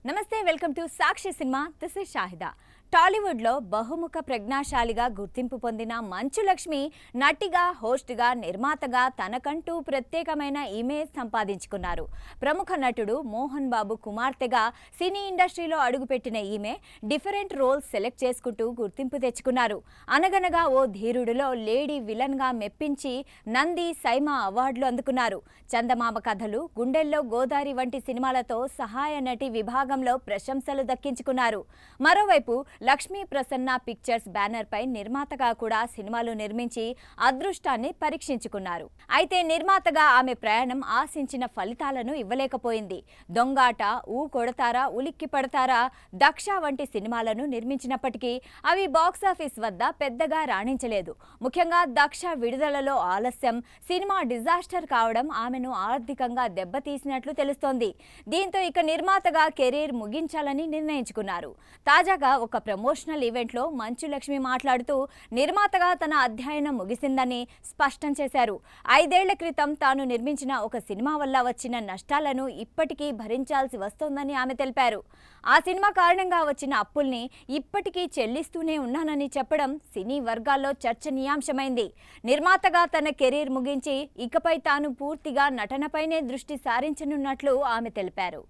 నమస్తే, welcome to Sakshi cinema. This is Shahida. టాలీవుడ్లో బహుముఖ ప్రజ్ఞాశాలిగా గుర్తింపు పొందిన మంచు లక్ష్మి నటిగా, హోస్ట్గా, నిర్మాతగా తనకంటూ ప్రత్యేకమైన ఇమేజ్ సంపాదించుకున్నారు. ప్రముఖ నటుడు మోహన్ బాబు కుమార్తెగా సినీ ఇండస్ట్రీలో అడుగుపెట్టిన ఈమె డిఫరెంట్ రోల్స్ సెలెక్ట్ చేసుకుంటూ గుర్తింపు తెచ్చుకున్నారు. అనగనగా ఓ ధీరుడిలో లేడీ విలన్గా మెప్పించి నంది, సైమా అవార్డులు అందుకున్నారు. చందమామ కథలు, గుండెల్లో గోదారి వంటి సినిమాలతో సహాయ నటి విభాగంలో ప్రశంసలు దక్కించుకున్నారు. మరోవైపు లక్ష్మీ ప్రసన్న పిక్చర్స్ బ్యానర్ పై నిర్మాతగా కూడా సినిమాలు నిర్మించి అదృష్టాన్ని పరీక్షించుకున్నారు. అయితే నిర్మాతగా ఆమె ప్రయాణం ఆశించిన ఫలితాలను ఇవ్వలేకపోయింది. దొంగాట, ఊ కొడతారా, ఉలిక్కి పడతారా, దక్ష వంటి సినిమాలను నిర్మించినప్పటికీ అవి బాక్సాఫీస్ వద్ద పెద్దగా రాణించలేదు. ముఖ్యంగా దక్ష విడుదలలో ఆలస్యం, సినిమా డిజాస్టర్ కావడం ఆమెను ఆర్థికంగా దెబ్బతీసినట్లు తెలుస్తోంది. దీంతో ఇక నిర్మాతగా కెరీర్ ముగించాలని నిర్ణయించుకున్నారు. తాజాగా ఒక ప్రమోషనల్ ఈవెంట్లో మంచు లక్ష్మి మాట్లాడుతూ నిర్మాతగా తన అధ్యయనం ముగిసిందని స్పష్టం చేశారు. 5 ఏళ్ల క్రితం తాను నిర్మించిన ఒక సినిమా వల్ల వచ్చిన నష్టాలను ఇప్పటికీ భరించాల్సి వస్తోందని ఆమె తెలిపారు. ఆ సినిమా కారణంగా వచ్చిన అప్పుల్ని ఇప్పటికీ చెల్లిస్తూనే ఉన్నానని చెప్పడం సినీ వర్గాల్లో చర్చనీయాంశమైంది. నిర్మాతగా తన కెరీర్ ముగించి ఇకపై తాను పూర్తిగా నటనపైనే దృష్టి సారించనున్నట్లు ఆమె తెలిపారు.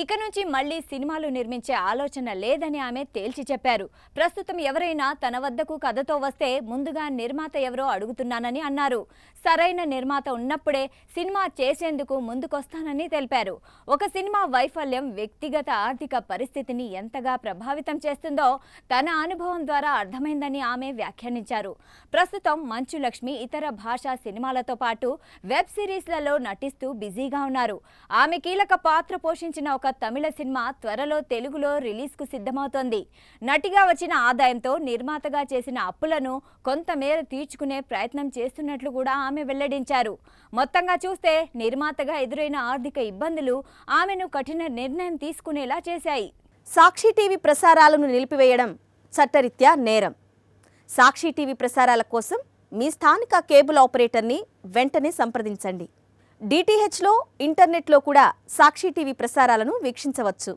ఇక నుంచి మళ్లీ సినిమాలు నిర్మించే ఆలోచన లేదని ఆమె తేల్చి చెప్పారు. ప్రస్తుతం ఎవరైనా తన వద్దకు కథతో వస్తే ముందుగా నిర్మాత ఎవరో అడుగుతున్నానని అన్నారు. సరైన నిర్మాత ఉన్నప్పుడే సినిమా చేసేందుకు ముందుకొస్తానని తెలిపారు. ఒక సినిమా వైఫల్యం వ్యక్తిగత ఆర్థిక పరిస్థితిని ఎంతగా ప్రభావితం చేస్తుందో తన అనుభవం ద్వారా అర్థమైందని ఆమె వ్యాఖ్యానించారు. ప్రస్తుతం మంచు లక్ష్మి ఇతర భాషా సినిమాలతో పాటు వెబ్ సిరీస్లలో నటిస్తూ బిజీగా ఉన్నారు. ఆమె కీలక పాత్ర పోషించిన ఒక తమిళ సినిమా త్వరలో తెలుగులో రిలీజ్కు సిద్ధమవుతోంది. నటిగా వచ్చిన ఆదాయంతో నిర్మాతగా చేసిన అప్పులను కొంతమేర తీర్చుకునే ప్రయత్నం చేస్తున్నట్లు కూడా ఆమె వెల్లడించారు. మొత్తంగా చూస్తే నిర్మాతగా ఎదురైన ఆర్థిక ఇబ్బందులు ఆమెను కఠిన నిర్ణయం తీసుకునేలా చేశాయి. సాక్షి టీవీ ప్రసారాలను నిలిపివేయడం చట్టరీత్యా నేరం. సాక్షి టీవీ ప్రసారాల కోసం మీ స్థానిక కేబుల్ ఆపరేటర్ని వెంటనే సంప్రదించండి. డిటిహెచ్లో, ఇంటర్నెట్లో కూడా సాక్షి టీవీ ప్రసారాలను వీక్షించవచ్చు.